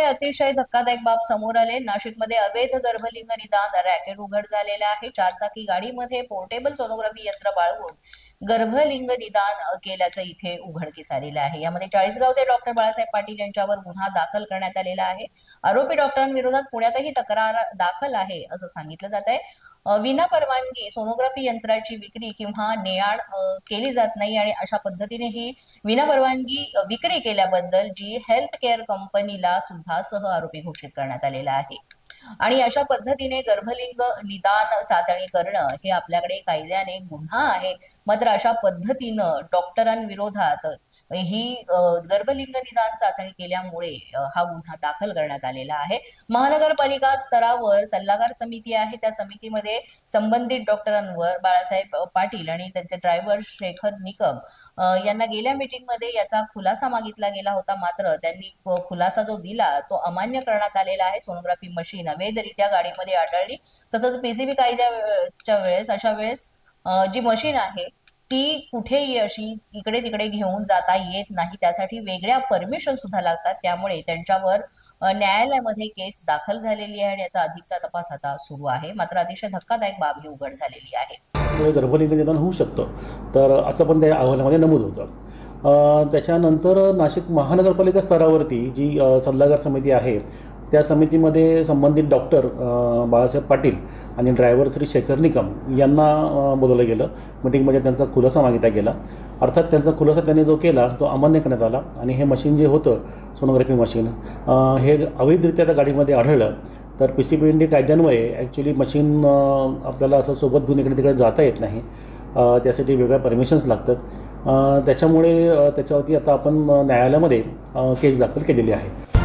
अतिशय धक्कादायक बाब समोर आले। नाशिकमध्ये अवैध गर्भलिंग निदान रॅकेट उघड झालेलं आहे। चारचाकी गाडीमध्ये पोर्टेबल सोनोग्राफी यंत्र बाळगून गर्भलिंग निदान केल्याचं इथे उघडकीस आलेलं आहे। यामध्ये चाळीसगावचे डॉक्टर बाळासाहेब पाटील यांच्यावर गुन्हा दाखल करण्यात आलेला आहे। आरोपी डॉक्टरांविरोधात पुण्यातही तक्रार दाखल आहे असं सांगितलं जात आहे। विना परवानगी सोनोग्राफी यंत्राची विक्री किंवा ने-आण केली जात नाही आणि अशा पद्धतीने ही विना परवानगी विक्री केल्याबद्दल जी हेल्थ केअर कंपनीला सुद्धा सह आरोपी घोषित करण्यात आलेला आहे। आणि अशा पद्धतीने गर्भलिंग निदान चाचणी करणं हे आपल्याकडे कायद्याने गुन्हा आहे। मात्र अशा पद्धतीनं डॉक्टरांविरोधात ही गर्भलिंग निदान चाचणी केल्यामुळे हा गुन्हा दाखल करण्यात आलेला आहे। महानगरपालिका स्तरावर सल्लागार समिती आहे। त्या समितीमध्ये संबंधित डॉक्टरांवर बाळासाहेब पाटील आणि त्यांचे ड्रायव्हर शेखर निकम यांना गेल्या मीटिंगमध्ये याचा खुलासा मागितला गेला होता। मात्र त्यांनी खुलासा जो दिला तो अमान्य करण्यात आलेला आहे। सोनोग्राफी मशीन अवैधरित्या गाडीमध्ये आढळली। तसंच पीसीबी कायद्याच्या वेळेस अशा वेळेस जी मशीन आहे ती कुठेही अशी इकडे तिकडे घेऊन जाता येत नाही, त्यासाठी वेगळ्या परमिशन सुद्धा लागतात। त्यामुळे त्यांच्यावर न्यायालयामध्ये केस दाखल झालेली आहे आणि याचा अधिकचा तपास आता सुरू आहे। मात्र अतिशय धक्कादायक बाब ही उघड झालेली आहे। गर्भलिंग निदान होऊ शकतं तर असं पण त्या अहवालामध्ये नमूद होतं। त्याच्यानंतर नाशिक महानगरपालिका स्तरावरती जी सल्लागार समिती आहे त्या समितीमध्ये संबंधित डॉक्टर बाळासाहेब पाटील आणि ड्रायव्हर श्री शेखर निकम यांना बोलवलं गेलं। मीटिंगमध्ये त्यांचा खुलासा मागितला गेला। अर्थात त्यांचा खुलासा त्यांनी जो केला तो अमान्य करण्यात आला आणि हे मशीन जे होतं सोनोग्राफी मशीन हे अवैधरित्या त्या गाडीमध्ये आढळलं। तर PCB कायद्यान्वये ॲक्च्युली मशीन आपल्याला असं सोबत घेऊन इकडे तिकडे जाता येत नाही, त्यासाठी वेगळ्या परमिशन्स लागतात। त्याच्यामुळे त्याच्यावरती आता आपण न्यायालयामध्ये केस दाखल केलेली आहे।